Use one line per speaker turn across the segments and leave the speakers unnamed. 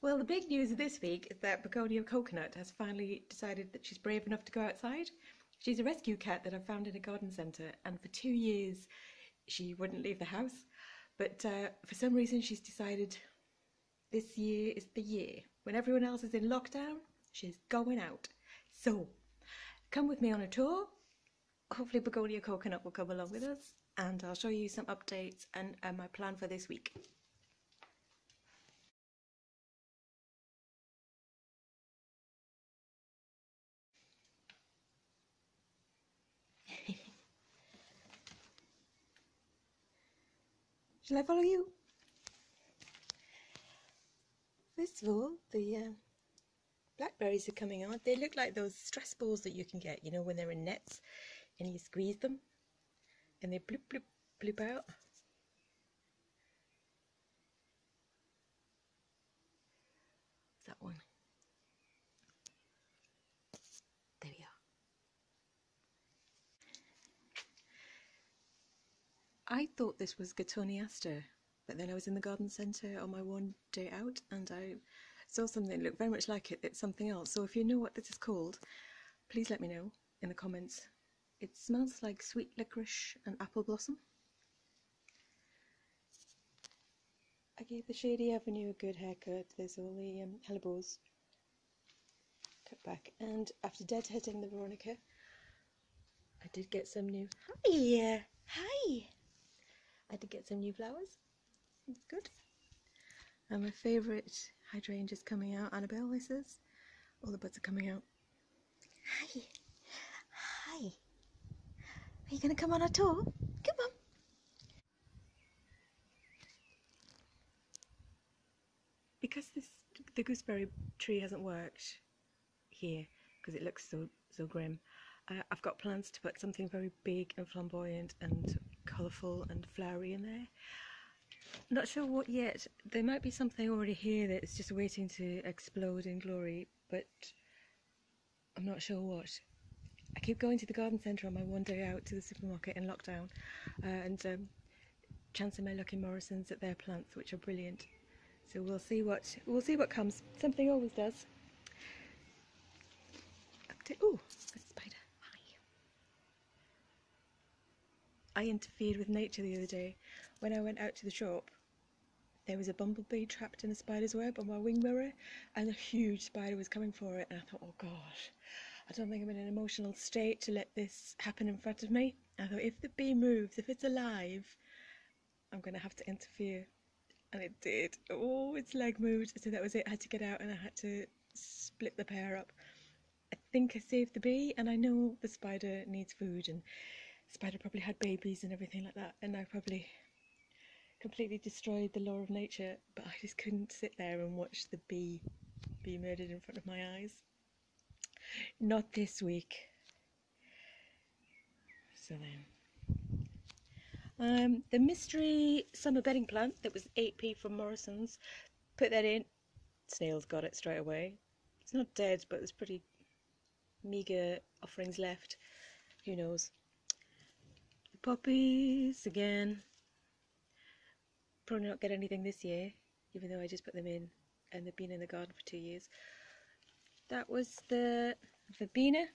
Well, the big news of this week is that Begonia Coconut has finally decided that she's brave enough to go outside. She's a rescue cat that I found in a garden centre, and for 2 years she wouldn't leave the house. But for some reason she's decided this year is the year. When everyone else is in lockdown, she's going out. So, come with me on a tour. Hopefully Begonia Coconut will come along with us, and I'll show you some updates and my plan for this week. Shall I follow you? First of all, the blackberries are coming out. They look like those stress balls that you can get, you know, when they're in nets and you squeeze them and they bloop, bloop, bloop out. That one. There we are. I thought this was Gatoniaster, but then I was in the garden centre on my one day out and I saw something that looked very much like it. It's something else. So if you know what this is called, please let me know in the comments. It smells like sweet licorice and apple blossom. I gave the Shady Avenue a good haircut. There's all the hellebores cut back, and after deadheading the Veronica, I did get some new. Hi! I did get some new flowers. Good. And my favourite hydrangea's coming out. Annabelle, this is. All the buds are coming out. Hi. Are you going to come on a tour? Come on. Because the gooseberry tree hasn't worked here, because it looks so grim, I've got plans to put something very big and flamboyant and colourful and flowery in there. Not sure what yet. There might be something already here that's just waiting to explode in glory, but I'm not sure what. I keep going to the garden centre on my one day out to the supermarket in lockdown, and chancing my luck in Morrison's at their plants, which are brilliant. So we'll see what comes. Something always does. Ooh, a spider. Hi. I interfered with nature the other day. When I went out to the shop, there was a bumblebee trapped in a spider's web on my wing mirror, and a huge spider was coming for it, and I thought, oh gosh, I don't think I'm in an emotional state to let this happen in front of me. I thought, if the bee moves, if it's alive, I'm going to have to interfere. And it did. Oh, its leg moved, so that was it. I had to get out and I had to split the pair up. I think I saved the bee, and I know the spider needs food, and the spider probably had babies and everything like that, and I probably completely destroyed the law of nature, but I just couldn't sit there and watch the bee be murdered in front of my eyes. Not this week. So then. The mystery summer bedding plant that was 8p from Morrison's, put that in. Snails got it straight away. It's not dead, but there's pretty meagre offerings left. Who knows? The poppies again. Probably not get anything this year, even though I just put them in and they've been in the garden for 2 years. That was the verbena.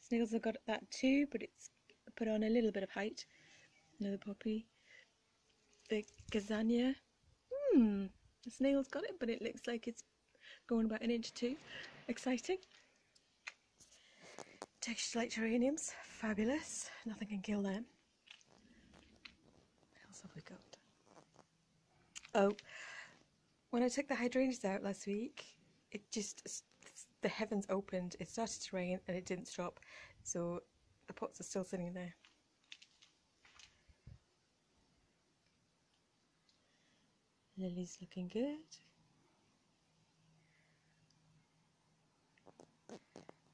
Snails have got that too, but it's put on a little bit of height. Another poppy. The gazania. The snail's got it, but it looks like it's going about 1 inch or 2. Exciting. Texture like geraniums. Fabulous. Nothing can kill them. What else have we got? Oh, when I took the hydrangeas out last week, the heavens opened, it started to rain and it didn't stop, so the pots are still sitting there. Lily's looking good. A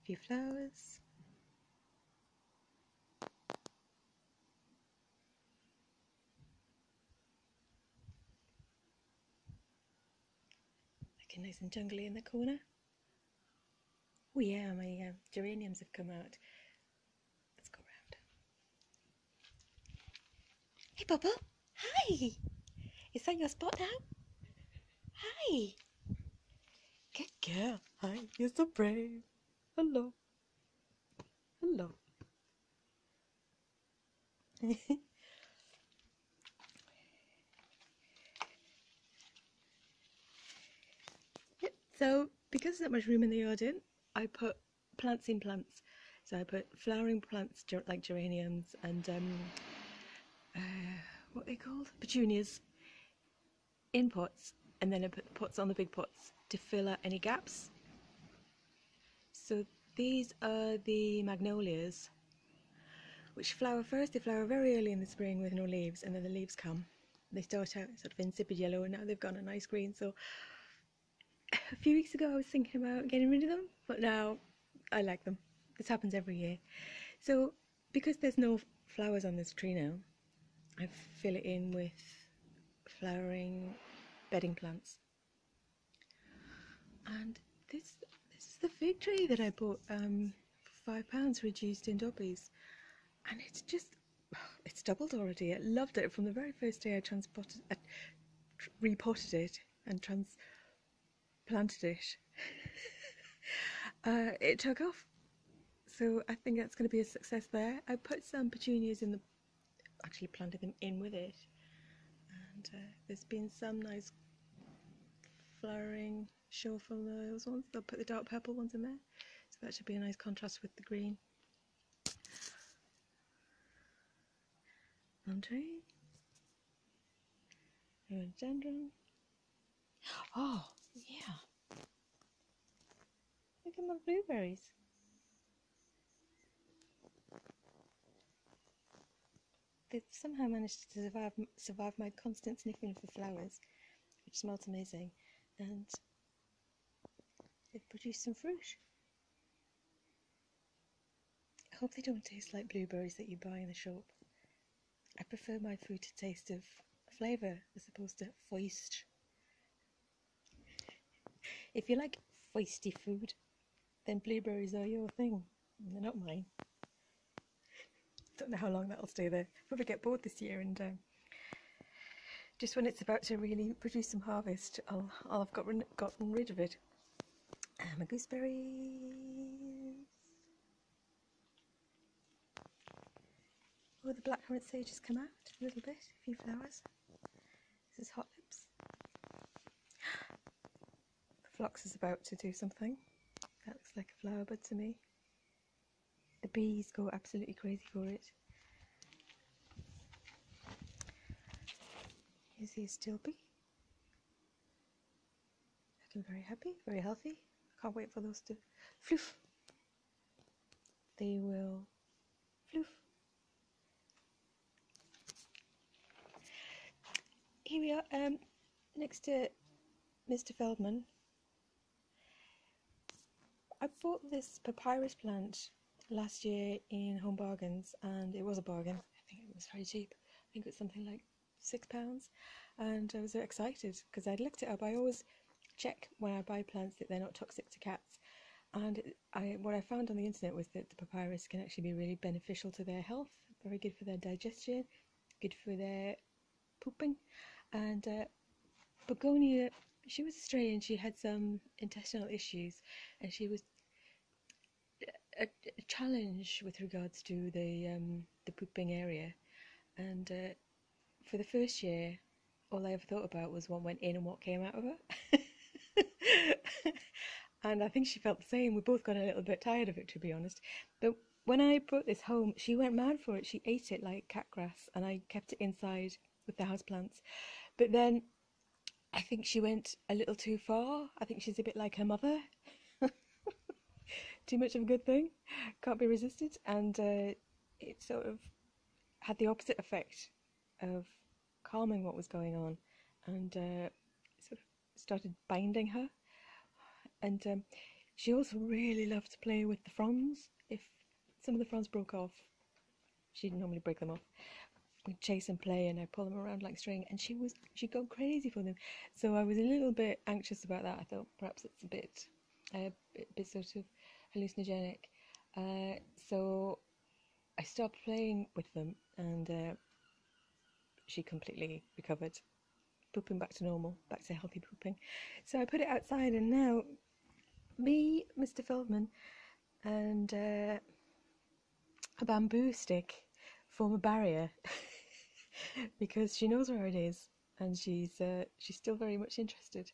few flowers. Looking nice and jungly in the corner. Oh yeah, my geraniums have come out. Let's go round. Hey Bubble! Hi! Is that your spot now? Hi! girl, hi, you're so brave. Hello. Hello. Yep. So because there's not much room in the garden, I put plants in plants. So I put flowering plants like geraniums and what are they called? Petunias in pots, and then I put the pots on the big pots to fill out any gaps. So these are the magnolias, which flower first. They flower very early in the spring with no leaves, and then the leaves come. They start out sort of insipid yellow, and now they've gone a nice green. So a few weeks ago I was thinking about getting rid of them, but now I like them. This happens every year. So because there's no flowers on this tree now, I fill it in with flowering bedding plants. And this is the fig tree that I bought for £5 reduced in Dobbies, and it's doubled already. I loved it from the very first day I repotted it and transplanted it. It took off, so I think that's going to be a success there. I put some petunias actually planted them in with it, and there's been some nice flowering show from those ones. They'll put the dark purple ones in there, so that should be a nice contrast with the green. Plum tree, rhododendron. Oh yeah, look at my blueberries. They've somehow managed to survive my constant sniffing for flowers, which smells amazing, and they've produced some fruit. I hope they don't taste like blueberries that you buy in the shop. I prefer my food to taste of flavour as opposed to foist. If you like foisty food, then blueberries are your thing. They're not mine. Don't know how long that'll stay there. Probably get bored this year, and just when it's about to really produce some harvest, I'll have gotten rid of it. My gooseberries. Oh, the blackcurrant sage has come out a little bit, a few flowers. This is hot lips. The phlox is about to do something. That looks like a flower bud to me. The bees go absolutely crazy for it. Here's the astilbe. Looking very happy, very healthy. Can't wait for those to floof. They will floof. Here we are, next to Mr. Feldman. I bought this papyrus plant last year in Home Bargains, and it was a bargain. I think it was very cheap. I think it was something like £6, and I was excited because I'd looked it up. I always check when I buy plants that they're not toxic to cats, and what I found on the internet was that the papyrus can actually be really beneficial to their health, very good for their digestion, good for their pooping. And Begonia, she was stray and she had some intestinal issues, and she was a challenge with regards to the pooping area. And for the first year, all I ever thought about was what went in and what came out of her. And I think she felt the same. We both got a little bit tired of it, to be honest. But when I brought this home, she went mad for it. She ate it like cat grass, and I kept it inside with the houseplants. But then I think she went a little too far. I think she's a bit like her mother. Too much of a good thing, can't be resisted, and it sort of had the opposite effect of calming what was going on, and sort of started binding her. And she also really loved to play with the fronds. If some of the fronds broke off, she'd normally break them off. We'd chase and play, and I'd pull them around like string, and she'd go crazy for them. So I was a little bit anxious about that. I thought perhaps it's a bit sort of hallucinogenic. So I stopped playing with them, and she completely recovered, pooping back to normal, back to healthy pooping. So I put it outside, and now me, Mr. Feldman, and a bamboo stick form a barrier because she knows where it is and she's still very much interested.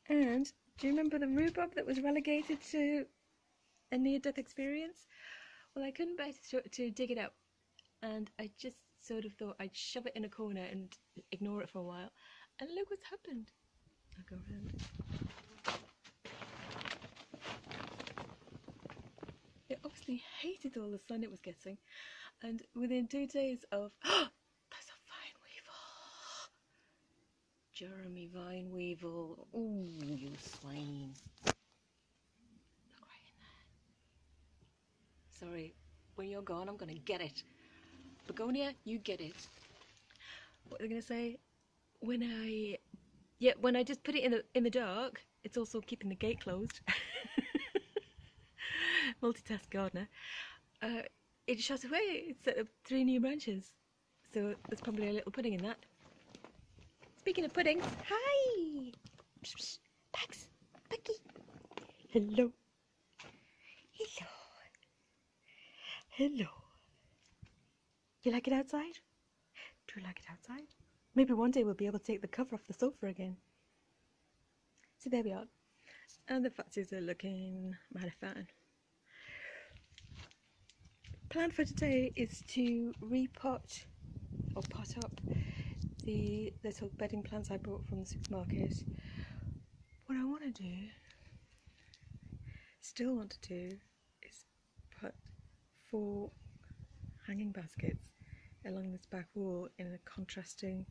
And do you remember the rhubarb that was relegated to a near-death experience? Well, I couldn't bear to dig it out, and I just sort of thought I'd shove it in a corner and ignore it for a while, and look what's happened. I'll go around. It obviously hated all the sun it was getting, and within 2 days of there's a vine weevil. Jeremy vine weevil. Ooh, you swine. Look right in there. Sorry, when you're gone I'm gonna get it. Begonia, you get it. What was I gonna say? When I just put it in the dark, it's also keeping the gate closed. Multitask gardener. It shot away. It set up 3 new branches. So there's probably a little pudding in that. Speaking of puddings, hi! Psh, psh, Pax, Bucky. Hello. Hello. Hello. You like it outside? Do you like it outside? Maybe one day we'll be able to take the cover off the sofa again. So there we are. And the foxes are looking mighty fine. Plan for today is to repot or pot up the little bedding plants I bought from the supermarket. What I still want to do, is put 4 hanging baskets along this back wall in a contrasting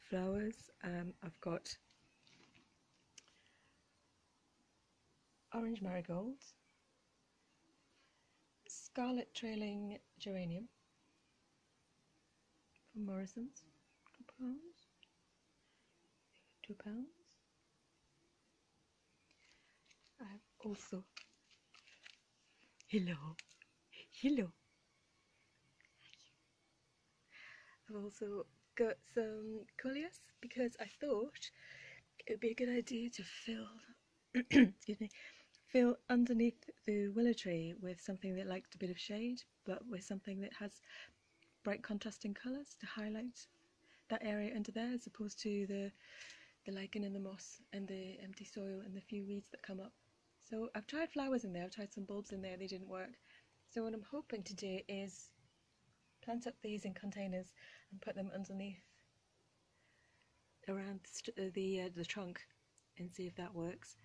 flowers. I've got orange marigolds, scarlet trailing geranium from Morrison's, £2. I've also hello. I've also got some coleus because I thought it would be a good idea to fill excuse me, fill underneath the willow tree with something that liked a bit of shade, but with something that has bright contrasting colours to highlight that area under there, as opposed to the lichen and the moss and the empty soil and the few weeds that come up. So I've tried flowers in there, I've tried some bulbs in there, they didn't work. So what I'm hoping to do is plant up these in containers and put them underneath around the trunk and see if that works.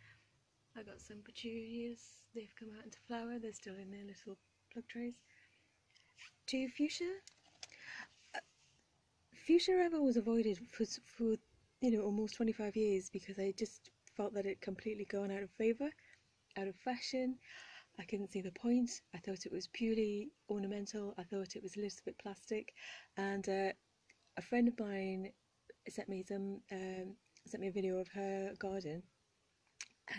I got some petunias, they've come out into flower, they're still in their little plug trays. 2 fuchsia. Fuchsia I've always avoided for almost 25 years because I just felt that it completely gone out of favour, out of fashion. I couldn't see the point. I thought it was purely ornamental. I thought it was a little bit plastic. And a friend of mine sent me a video of her garden,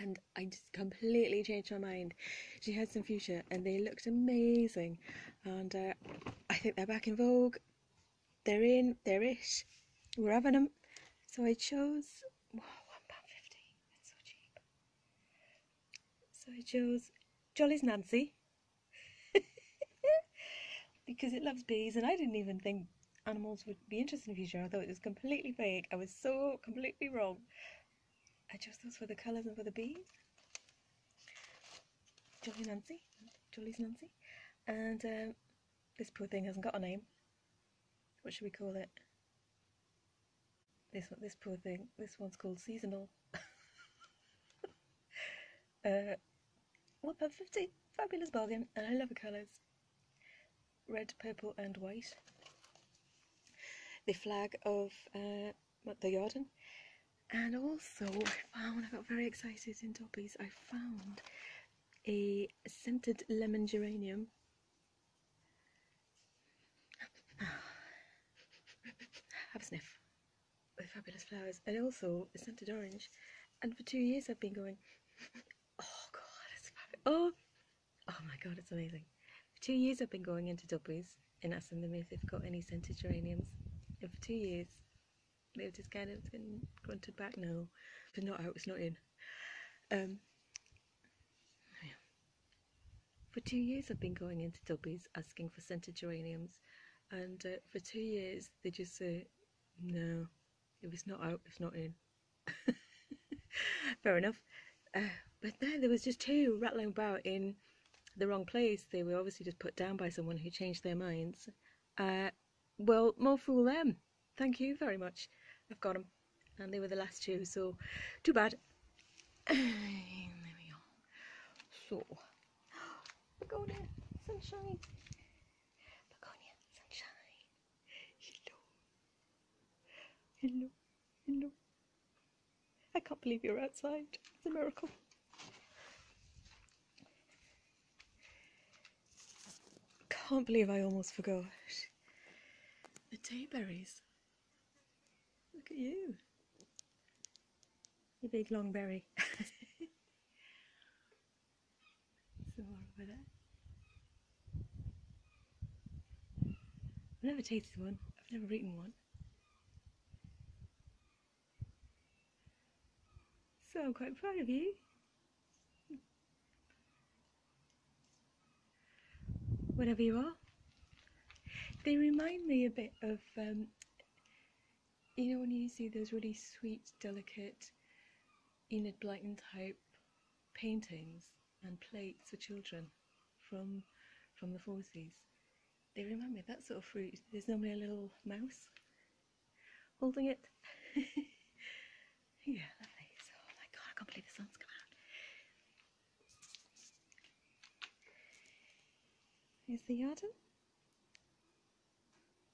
and I just completely changed my mind. She had some fuchsia and they looked amazing, and I think they're back in vogue. They're in, they're ish. We're having them. So I chose £1.50. That's so cheap. So I chose Jolly's Nancy because it loves bees, and I didn't even think animals would be interested in fuchsia. I thought it was completely fake. I was so completely wrong. I chose those for the colours and for the bees. Jolly's Nancy. And this poor thing hasn't got a name. What should we call it? This poor thing. This one's called Seasonal. £1.50. Fabulous bargain, and I love the colours. Red, purple and white. The flag of the Yarden. And also I got very excited in Dobbies. I found a scented lemon geranium. Have a sniff. With fabulous flowers. And also a scented orange. And for 2 years I've been going, oh god, it's fabulous. Oh my god, it's amazing. For 2 years I've been going into Dobbies and asking them if they've got any scented geraniums. And for 2 years they've just kind of been grunted back. No, it's not out, it's not in. For 2 years I've been going into Dubbies asking for scented geraniums, and for 2 years they just say, no, if it's not out, it's not in. Fair enough. But then there was just 2 rattling about in the wrong place. They were obviously just put down by someone who changed their minds. Well, more fool them. Thank you very much. I've got them. And they were the last 2, so too bad. There we go. So, Begonia, sunshine. Begonia, sunshine. Hello. Hello. Hello. I can't believe you're outside. It's a miracle. Can't believe I almost forgot. The tayberries. Look at you. You big long berry. Some more over there. I've never tasted one. I've never eaten one. So I'm quite proud of you. Whatever you are. They remind me a bit of, you know, when you see those really sweet, delicate Enid Blyton type paintings and plates for children from the 40s. They remind me of that sort of fruit. There's normally a little mouse holding it. Yeah, lovely. So, oh my god, I can't believe the sun's come out. Here's the garden.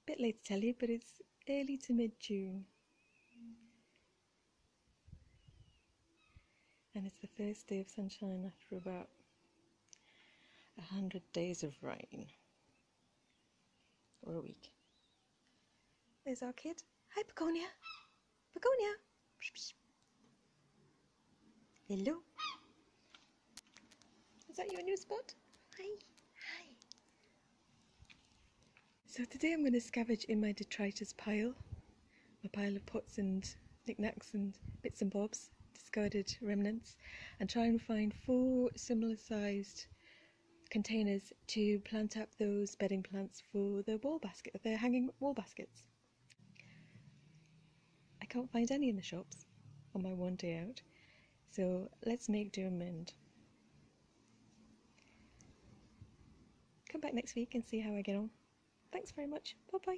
Bit late to tell you, but it's early to mid-June. And it's the first day of sunshine after about 100 days of rain. Or a week. There's our kid. Hi, Begonia. Begonia. Hello. Is that your new spot? Hi. Hi. So today I'm going to scavenge in my detritus pile. My pile of pots and knickknacks and bits and bobs, discarded remnants, and try and find 4 similar sized containers to plant up those bedding plants for the wall basket, the hanging wall baskets. I can't find any in the shops on my one day out, so let's make do and mend. Come back next week and see how I get on. Thanks very much. Bye bye.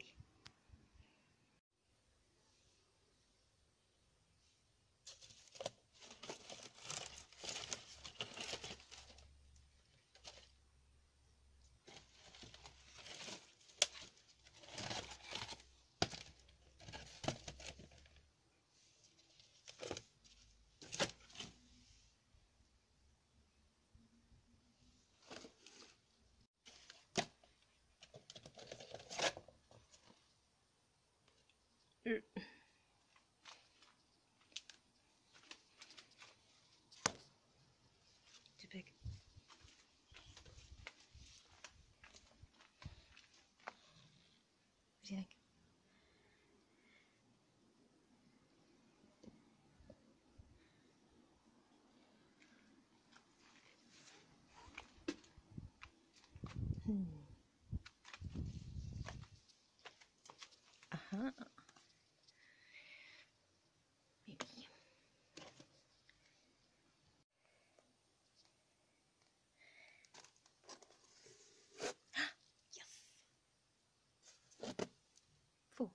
Too big. What do you think? Uh-huh. Maybe. Yes. 4.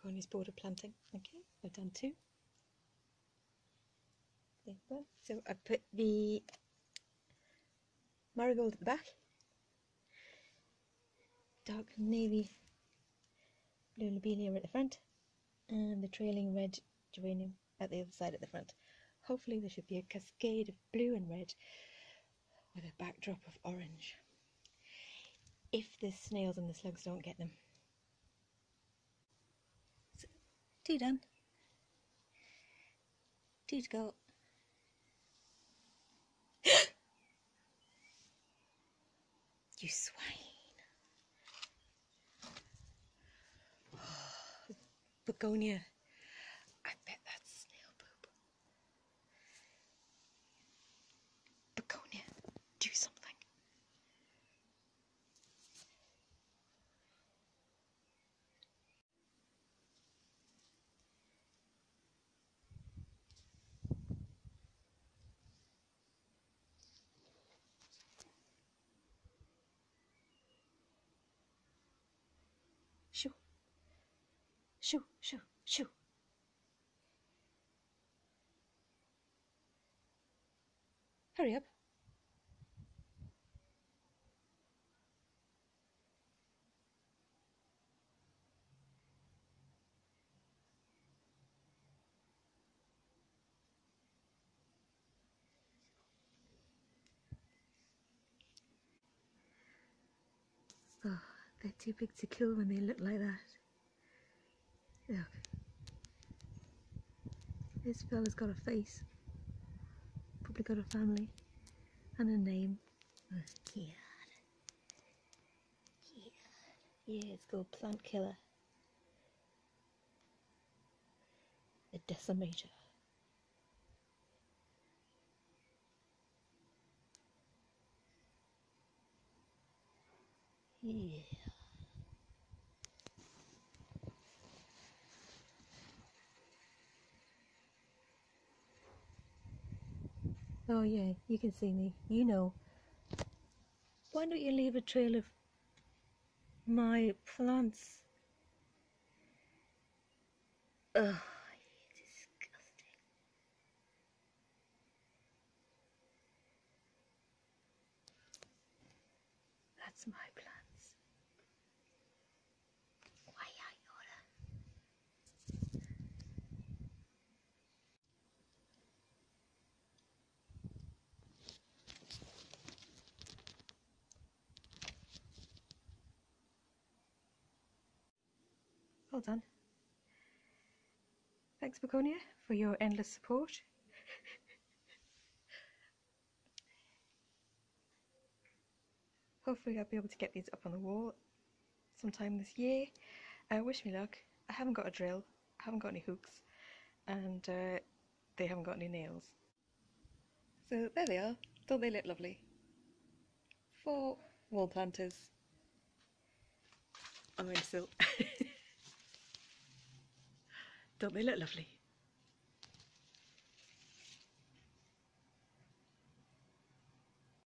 Ponies border planting. Okay, I've done 2. There you go. So I put the marigold at the back, dark navy blue lobelia at the front and the trailing red geranium at the other side at the front. Hopefully there should be a cascade of blue and red with a backdrop of orange, if the snails and the slugs don't get them. So, tea done. Tea to go. You swine. Oh, begonia. I bet that's snail poop. Begonia, do something. Shoo. Shoo, shoo, shoo. Hurry up. Oh, they're too big to kill when they look like that. Look. This fella's got a face. Probably got a family. And a name. Oh, God. Yeah, it's called Plant Killer. The Decimator. Yeah. Oh yeah, you can see me. You know. Why don't you leave a trail of my plants? Ugh, disgusting. That's my plants. Why are you? Well done. Thanks, Begonia, for your endless support. Hopefully I'll be able to get these up on the wall sometime this year. Wish me luck. I haven't got a drill, I haven't got any hooks, and they haven't got any nails. So there they are. Don't they look lovely? 4 wall planters on the windowsill. Don't they look lovely?